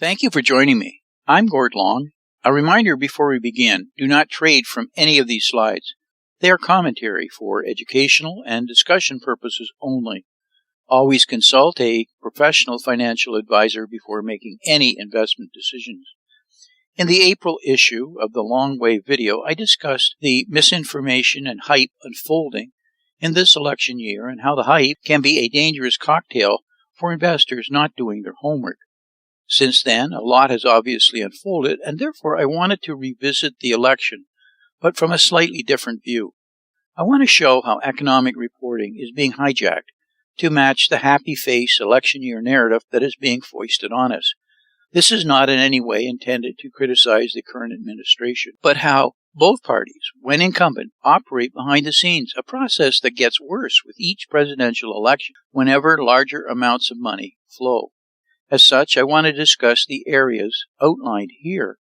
Thank you for joining me. I'm Gord Long. A reminder before we begin, do not trade from any of these slides. They are commentary for educational and discussion purposes only. Always consult a professional financial advisor before making any investment decisions. In the April issue of the Long Wave video, I discussed the misinformation and hype unfolding in this election year and how the hype can be a dangerous cocktail for investors not doing their homework. Since then, a lot has obviously unfolded, and therefore I wanted to revisit the election, but from a slightly different view. I want to show how economic reporting is being hijacked to match the happy face election year narrative that is being foisted on us. This is not in any way intended to criticize the current administration, but how both parties, when incumbent, operate behind the scenes, a process that gets worse with each presidential election whenever larger amounts of money flow. As such, I want to discuss the areas outlined here.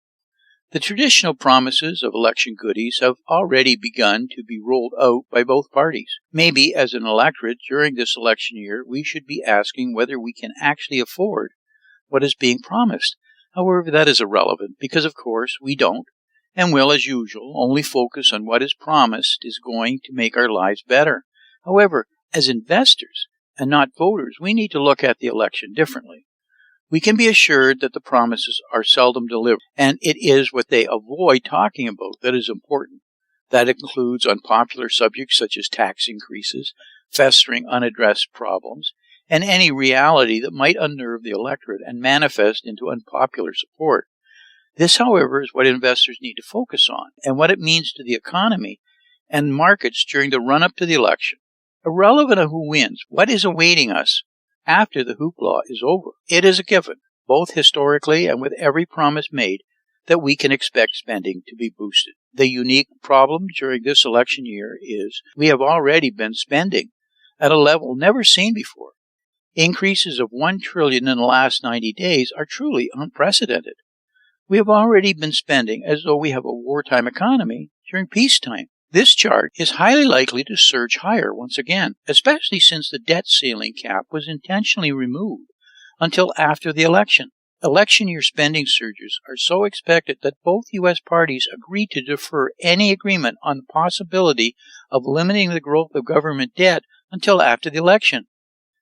The traditional promises of election goodies have already begun to be rolled out by both parties. Maybe, as an electorate during this election year, we should be asking whether we can actually afford what is being promised. However, that is irrelevant because, of course, we don't, and will, as usual, only focus on what is promised is going to make our lives better. However, as investors and not voters, we need to look at the election differently. We can be assured that the promises are seldom delivered, and it is what they avoid talking about that is important. That includes unpopular subjects such as tax increases, festering unaddressed problems, and any reality that might unnerve the electorate and manifest into unpopular support. This, however, is what investors need to focus on, and what it means to the economy and markets during the run-up to the election. Irrelevant of who wins, what is awaiting us after the hoopla is over? It is a given, both historically and with every promise made, that we can expect spending to be boosted. The unique problem during this election year is we have already been spending at a level never seen before. Increases of $1 trillion in the last 90 days are truly unprecedented. We have already been spending as though we have a wartime economy during peacetime. This chart is highly likely to surge higher once again, especially since the debt ceiling cap was intentionally removed until after the election. Election year spending surges are so expected that both U.S. parties agreed to defer any agreement on the possibility of limiting the growth of government debt until after the election.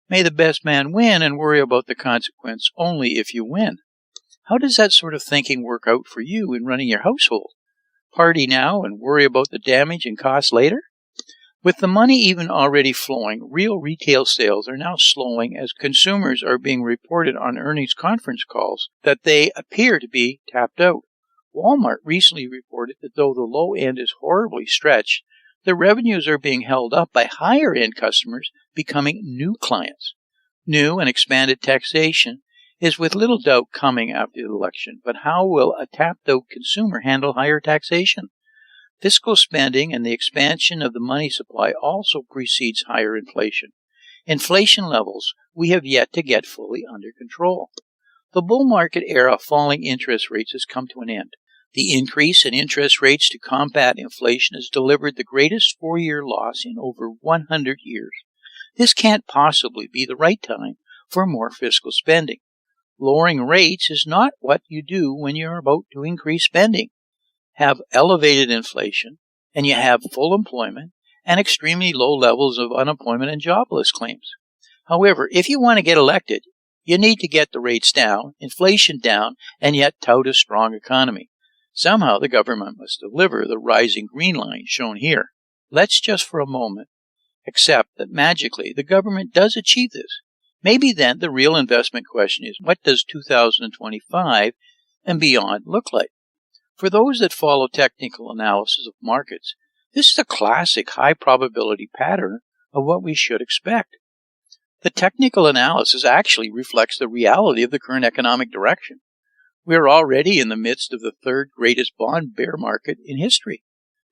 May the best man win and worry about the consequence only if you win. How does that sort of thinking work out for you in running your household? Party now and worry about the damage and cost later? With the money even already flowing, real retail sales are now slowing as consumers are being reported on earnings conference calls that they appear to be tapped out. Walmart recently reported that though the low end is horribly stretched, the revenues are being held up by higher-end customers becoming new clients. New and expanded taxation is with little doubt coming after the election, but how will a tapped-out consumer handle higher taxation? Fiscal spending and the expansion of the money supply also precedes higher inflation. Inflation levels we have yet to get fully under control. The bull market era of falling interest rates has come to an end. The increase in interest rates to combat inflation has delivered the greatest 4-year loss in over 100 years. This can't possibly be the right time for more fiscal spending. Lowering rates is not what you do when you're about to increase spending. Have elevated inflation, and you have full employment and extremely low levels of unemployment and jobless claims. However, if you want to get elected, you need to get the rates down, inflation down, and yet tout a strong economy. Somehow the government must deliver the rising green line shown here. Let's just for a moment accept that magically the government does achieve this. Maybe then the real investment question is, what does 2025 and beyond look like? For those that follow technical analysis of markets, this is a classic high probability pattern of what we should expect. The technical analysis actually reflects the reality of the current economic direction. We are already in the midst of the third greatest bond bear market in history.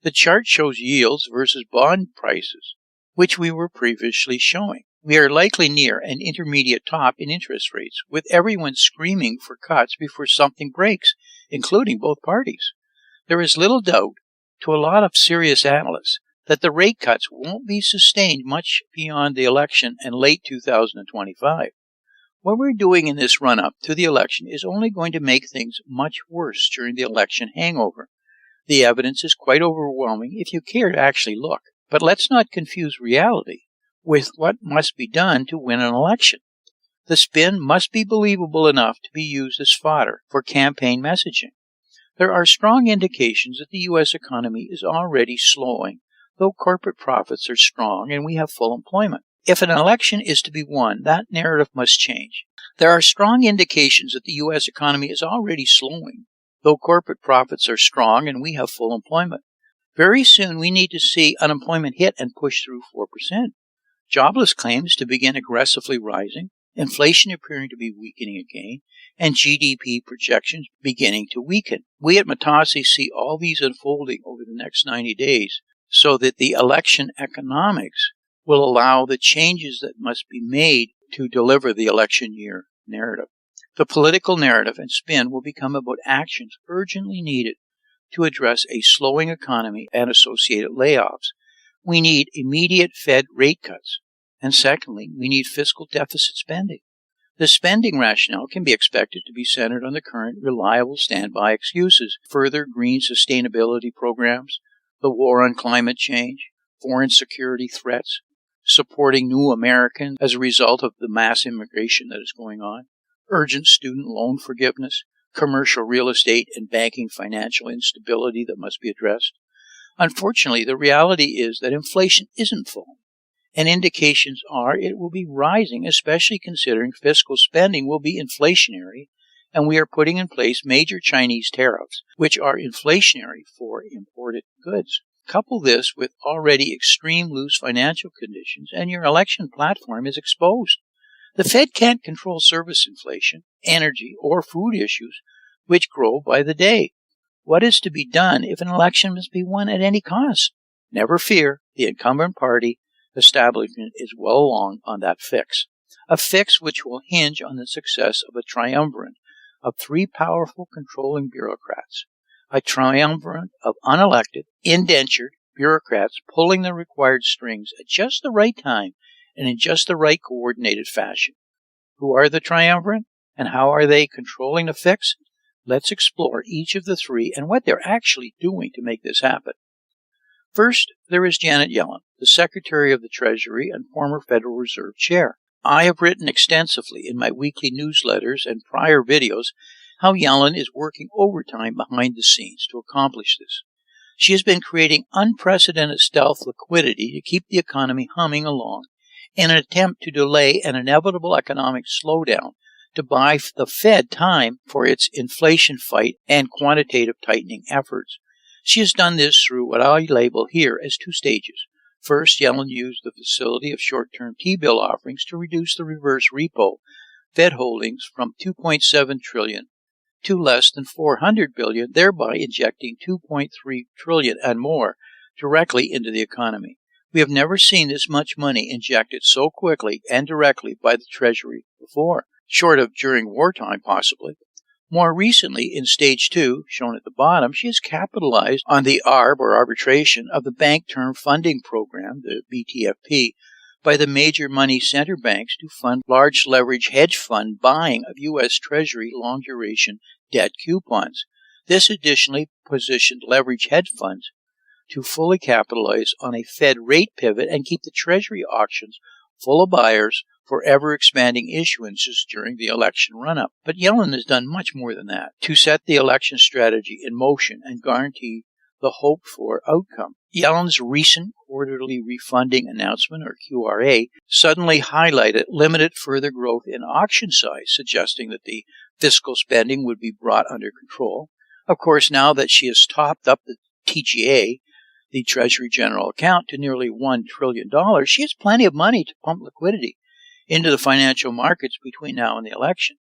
The chart shows yields versus bond prices, which we were previously showing. We are likely near an intermediate top in interest rates, with everyone screaming for cuts before something breaks, including both parties. There is little doubt, to a lot of serious analysts, that the rate cuts won't be sustained much beyond the election in late 2025. What we're doing in this run-up to the election is only going to make things much worse during the election hangover. The evidence is quite overwhelming if you care to actually look. But let's not confuse reality with what must be done to win an election. The spin must be believable enough to be used as fodder for campaign messaging. There are strong indications that the U.S. economy is already slowing, though corporate profits are strong and we have full employment. If an election is to be won, that narrative must change. There are strong indications that the U.S. economy is already slowing, though corporate profits are strong and we have full employment. Very soon we need to see unemployment hit and push through 4%. Jobless claims to begin aggressively rising, inflation appearing to be weakening again, and GDP projections beginning to weaken. We at Matasi see all these unfolding over the next 90 days so that the election economics will allow the changes that must be made to deliver the election year narrative. The political narrative and spin will become about actions urgently needed to address a slowing economy and associated layoffs. We need immediate Fed rate cuts. And secondly, we need fiscal deficit spending. The spending rationale can be expected to be centered on the current reliable standby excuses, further green sustainability programs, the war on climate change, foreign security threats, supporting new Americans as a result of the mass immigration that is going on, urgent student loan forgiveness, commercial real estate and banking financial instability that must be addressed. Unfortunately, the reality is that inflation isn't falling, and indications are it will be rising, especially considering fiscal spending will be inflationary, and we are putting in place major Chinese tariffs, which are inflationary for imported goods. Couple this with already extreme loose financial conditions, and your election platform is exposed. The Fed can't control service inflation, energy, or food issues, which grow by the day. What is to be done if an election must be won at any cost? Never fear, the incumbent party establishment is well along on that fix. A fix which will hinge on the success of a triumvirate of three powerful controlling bureaucrats. A triumvirate of unelected, indentured bureaucrats pulling the required strings at just the right time and in just the right coordinated fashion. Who are the triumvirate, and how are they controlling the fix? Let's explore each of the three and what they're actually doing to make this happen. First, there is Janet Yellen, the Secretary of the Treasury and former Federal Reserve Chair. I have written extensively in my weekly newsletters and prior videos how Yellen is working overtime behind the scenes to accomplish this. She has been creating unprecedented stealth liquidity to keep the economy humming along in an attempt to delay an inevitable economic slowdown to buy the Fed time for its inflation fight and quantitative tightening efforts. She has done this through what I label here as two stages. First, Yellen used the facility of short-term T-bill offerings to reduce the reverse repo Fed holdings from $2.7 trillion to less than $400 billion, thereby injecting $2.3 trillion and more directly into the economy. We have never seen this much money injected so quickly and directly by the Treasury before, short of during wartime possibly. More recently, in Stage 2, shown at the bottom, she has capitalized on the ARB, or arbitration, of the Bank Term Funding Program, the BTFP, by the major money center banks to fund large leverage hedge fund buying of U.S. Treasury long-duration debt coupons. This additionally positioned leverage hedge funds to fully capitalize on a Fed rate pivot and keep the Treasury auctions full of buyers for ever-expanding issuances during the election run-up. But Yellen has done much more than that to set the election strategy in motion and guarantee the hoped-for outcome. Yellen's recent quarterly refunding announcement, or QRA, suddenly highlighted limited further growth in auction size, suggesting that the fiscal spending would be brought under control. Of course, now that she has topped up the TGA, the Treasury General Account, to nearly $1 trillion, she has plenty of money to pump liquidity into the financial markets between now and the election.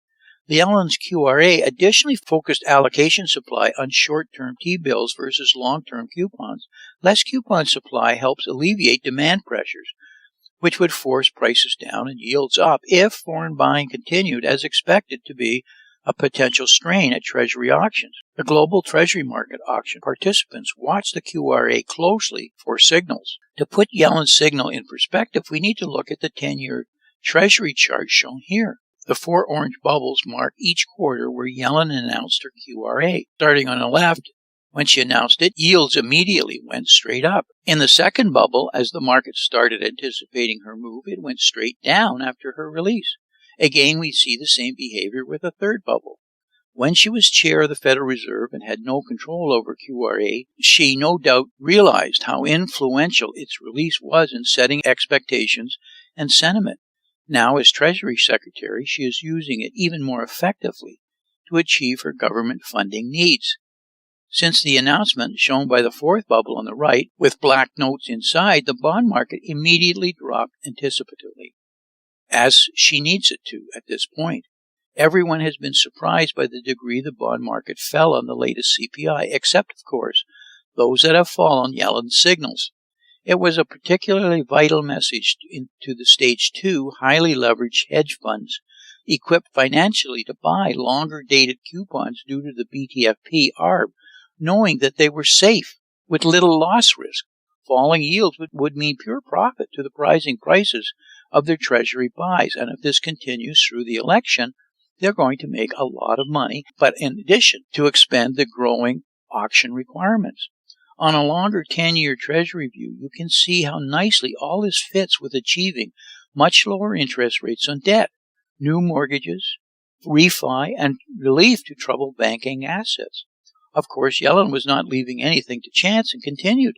The Yellen's QRA additionally focused allocation supply on short-term T-bills versus long-term coupons. Less coupon supply helps alleviate demand pressures, which would force prices down and yields up if foreign buying continued, as expected to be a potential strain at Treasury auctions. The global Treasury market auction participants watch the QRA closely for signals. To put Yellen's signal in perspective, we need to look at the 10-year Treasury chart shown here. The 4 orange bubbles mark each quarter where Yellen announced her QRA. Starting on the left, when she announced it, yields immediately went straight up. In the second bubble, as the market started anticipating her move, it went straight down after her release. Again, we see the same behavior with the third bubble. When she was chair of the Federal Reserve and had no control over QRA, she no doubt realized how influential its release was in setting expectations and sentiment. Now, as Treasury Secretary, she is using it even more effectively to achieve her government funding needs. Since the announcement, shown by the fourth bubble on the right, with black notes inside, the bond market immediately dropped anticipatively, as she needs it to at this point. Everyone has been surprised by the degree the bond market fell on the latest CPI, except, of course, those that have followed Yellen's signals. It was a particularly vital message to the Stage 2 highly leveraged hedge funds, equipped financially to buy longer-dated coupons due to the BTFP ARB, knowing that they were safe with little loss risk. Falling yields would mean pure profit to the rising prices of their Treasury buys, and if this continues through the election, they're going to make a lot of money, but in addition to expend the growing auction requirements. On a longer 10-year Treasury view, you can see how nicely all this fits with achieving much lower interest rates on debt, new mortgages, refi, and relief to troubled banking assets. Of course, Yellen was not leaving anything to chance and continued.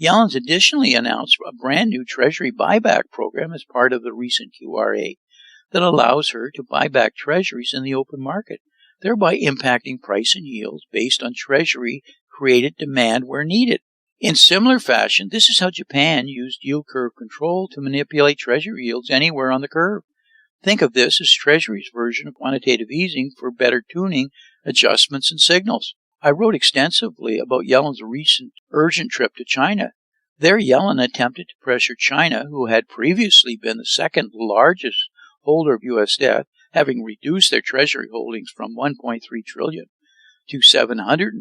Yellen's additionally announced a brand new Treasury buyback program as part of the recent QRA that allows her to buy back treasuries in the open market, thereby impacting price and yields based on Treasury-created demand where needed. In similar fashion, this is how Japan used yield curve control to manipulate Treasury yields anywhere on the curve. Think of this as Treasury's version of quantitative easing for better tuning adjustments and signals. I wrote extensively about Yellen's recent urgent trip to China. There, Yellen attempted to pressure China, who had previously been the second largest holder of U.S. debt, having reduced their Treasury holdings from $1.3 trillion to $750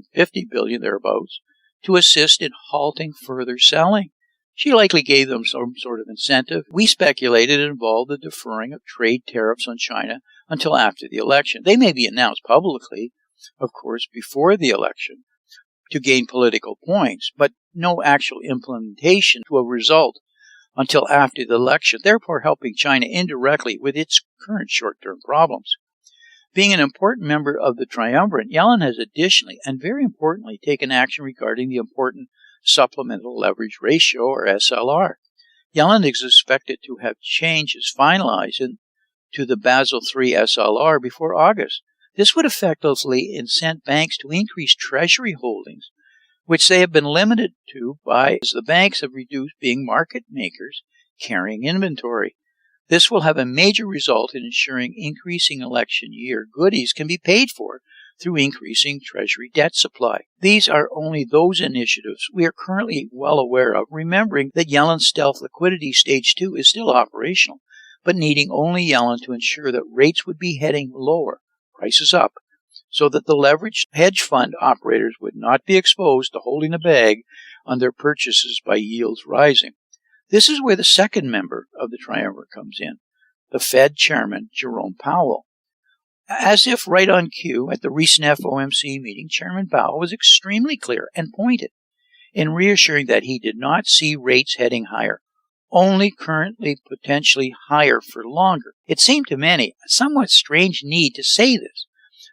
billion thereabouts, to assist in halting further selling. She likely gave them some sort of incentive. We speculated it involved the deferring of trade tariffs on China until after the election. They may be announced publicly, of course, before the election to gain political points, but no actual implementation to a result until after the election, therefore helping China indirectly with its current short-term problems. Being an important member of the Triumvirate, Yellen has additionally, and very importantly, taken action regarding the important supplemental leverage ratio, or SLR. Yellen is expected to have changes finalized to the Basel III SLR before August. This would effectively incent banks to increase Treasury holdings, which they have been limited to as the banks have reduced being market makers carrying inventory. This will have a major result in ensuring increasing election year goodies can be paid for through increasing Treasury debt supply. These are only those initiatives we are currently well aware of, remembering that Yellen's stealth liquidity Stage 2 is still operational, but needing only Yellen to ensure that rates would be heading lower, prices up, so that the leveraged hedge fund operators would not be exposed to holding the bag on their purchases by yields rising. This is where the second member of the Triumvirate comes in, the Fed Chairman, Jerome Powell. As if right on cue at the recent FOMC meeting, Chairman Powell was extremely clear and pointed in reassuring that he did not see rates heading higher, only currently potentially higher for longer. It seemed to many a somewhat strange need to say this,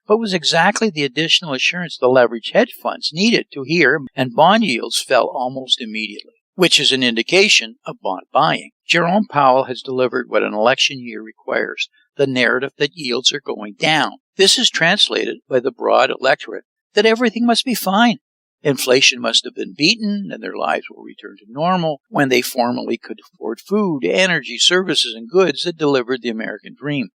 but was exactly the additional assurance the leveraged hedge funds needed to hear, and bond yields fell almost immediately, which is an indication of bond buying. Jerome Powell has delivered what an election year requires, the narrative that yields are going down. This is translated by the broad electorate that everything must be fine. Inflation must have been beaten, and their lives will return to normal when they formerly could afford food, energy, services, and goods that delivered the American dream.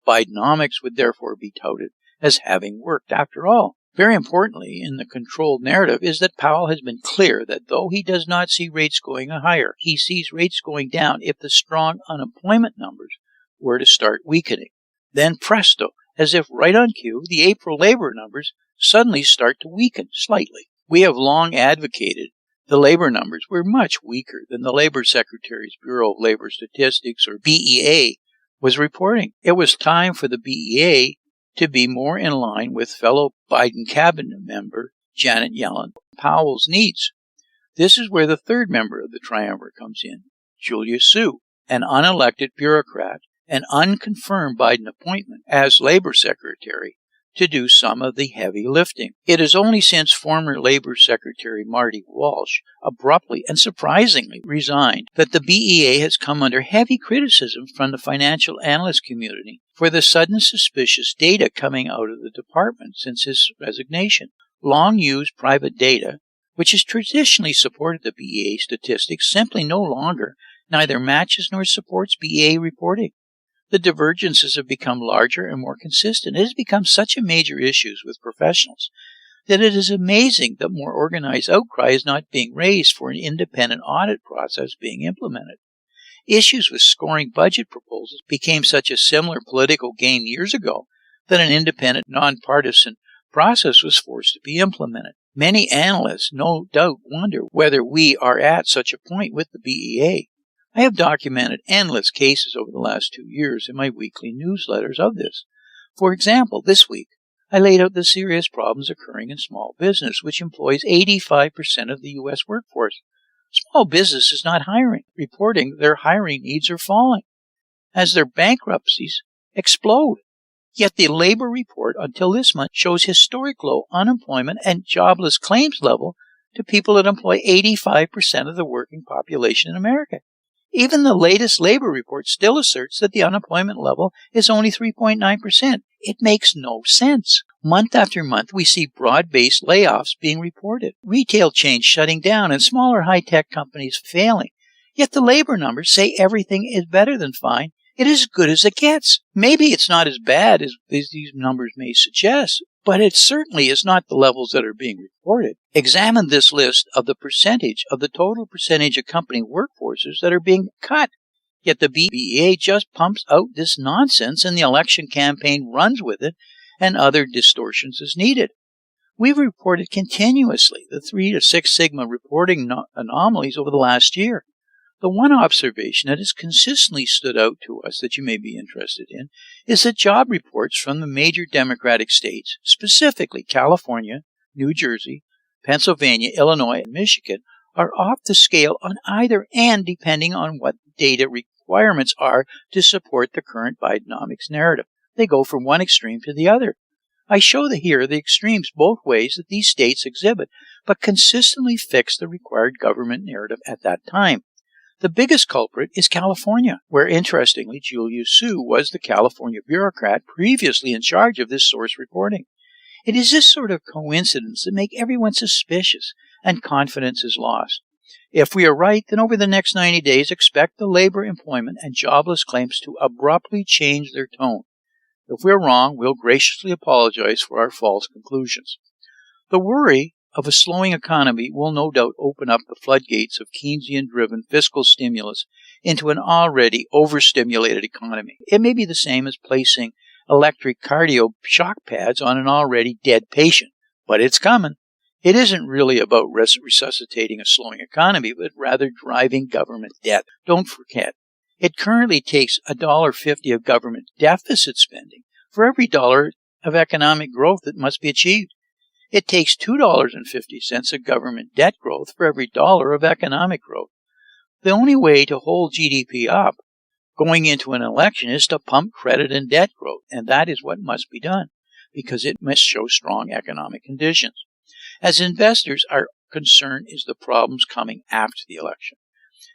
Bidenomics would therefore be touted as having worked after all. Very importantly, in the controlled narrative is that Powell has been clear that though he does not see rates going higher, he sees rates going down if the strong unemployment numbers were to start weakening. Then presto, as if right on cue, the April labor numbers suddenly start to weaken slightly. We have long advocated the labor numbers were much weaker than the Labor Secretary's Bureau of Labor Statistics, or BEA, was reporting. It was time for the BEA to be more in line with fellow Biden cabinet member Janet Yellen Powell's needs. This is where the third member of the Triumvirate comes in, Julia Su, an unelected bureaucrat, an unconfirmed Biden appointment as Labor Secretary to do some of the heavy lifting. It is only since former Labor Secretary Marty Walsh abruptly and surprisingly resigned that the BEA has come under heavy criticism from the financial analyst community for the sudden suspicious data coming out of the department since his resignation. Long-used private data, which has traditionally supported the BEA statistics, simply no longer neither matches nor supports BEA reporting. The divergences have become larger and more consistent. It has become such a major issue with professionals that it is amazing that more organized outcry is not being raised for an independent audit process being implemented. Issues with scoring budget proposals became such a similar political game years ago that an independent, nonpartisan process was forced to be implemented. Many analysts no doubt wonder whether we are at such a point with the BEA. I have documented endless cases over the last 2 years in my weekly newsletters of this. For example, this week, I laid out the serious problems occurring in small business, which employs 85% of the U.S. workforce. Small business is not hiring, reporting their hiring needs are falling as their bankruptcies explode. Yet the labor report until this month shows historic low unemployment and jobless claims level to people that employ 85% of the working population in America. Even the latest labor report still asserts that the unemployment level is only 3.9%. It makes no sense. Month after month, we see broad-based layoffs being reported, retail chains shutting down, and smaller high-tech companies failing. Yet the labor numbers say everything is better than fine. It is as good as it gets. Maybe it's not as bad as these numbers may suggest, but it certainly is not the levels that are being reported. Examine this list of the total percentage of company workforces that are being cut. Yet the BEA just pumps out this nonsense and the election campaign runs with it and other distortions as needed. We've reported continuously the 3 to 6 sigma reporting anomalies over the last year. The one observation that has consistently stood out to us that you may be interested in is that job reports from the major Democratic states, specifically California, New Jersey, Pennsylvania, Illinois, and Michigan, are off the scale on either end depending on what data requirements are to support the current Bidenomics narrative. They go from one extreme to the other. I show here the extremes both ways that these states exhibit, but consistently fix the required government narrative at that time. The biggest culprit is California, where, interestingly, Julia Su was the California bureaucrat previously in charge of this source reporting. It is this sort of coincidence that makes everyone suspicious, and confidence is lost. If we are right, then over the next 90 days, expect the labor, employment, and jobless claims to abruptly change their tone. If we're wrong, we'll graciously apologize for our false conclusions. The worry of a slowing economy will no doubt open up the floodgates of Keynesian-driven fiscal stimulus into an already overstimulated economy. It may be the same as placing electric cardio shock pads on an already dead patient, but it's coming. It isn't really about resuscitating a slowing economy, but rather driving government debt. Don't forget, it currently takes $1.50 of government deficit spending for every dollar of economic growth that must be achieved. It takes $2.50 of government debt growth for every dollar of economic growth. The only way to hold GDP up going into an election is to pump credit and debt growth, and that is what must be done, because it must show strong economic conditions. As investors, our concern is the problems coming after the election.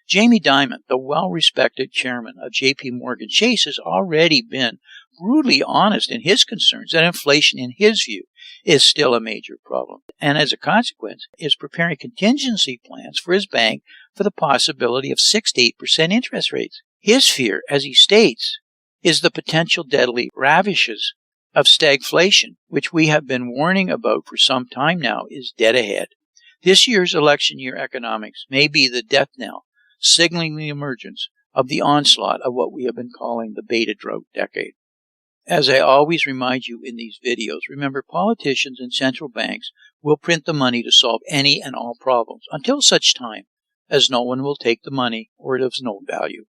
Jamie Dimon, the well-respected chairman of J.P. Morgan Chase, has already been brutally honest in his concerns that inflation, in his view, is still a major problem, and as a consequence, is preparing contingency plans for his bank for the possibility of 6 to 8% interest rates. His fear, as he states, is the potential deadly ravages of stagflation, which we have been warning about for some time now, is dead ahead. This year's election year economics may be the death knell, signaling the emergence of the onslaught of what we have been calling the beta drought decade. As I always remind you in these videos, remember, politicians and central banks will print the money to solve any and all problems until such time as no one will take the money or it is no value.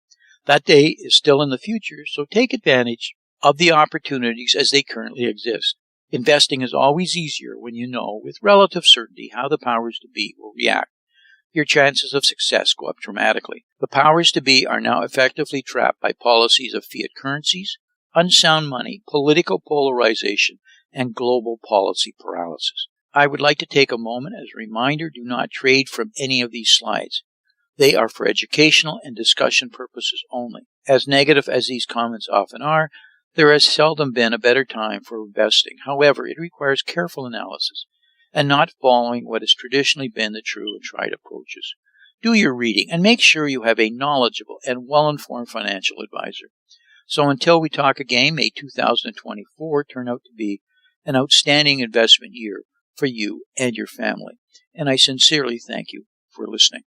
That day is still in the future, so take advantage of the opportunities as they currently exist. Investing is always easier when you know with relative certainty how the powers to be will react. Your chances of success go up dramatically. The powers to be are now effectively trapped by policies of fiat currencies, unsound money, political polarization, and global policy paralysis. I would like to take a moment as a reminder, do not trade from any of these slides. They are for educational and discussion purposes only. As negative as these comments often are, there has seldom been a better time for investing. However, it requires careful analysis and not following what has traditionally been the true and tried approaches. Do your reading and make sure you have a knowledgeable and well-informed financial advisor. So until we talk again, may 2024 turn out to be an outstanding investment year for you and your family. And I sincerely thank you for listening.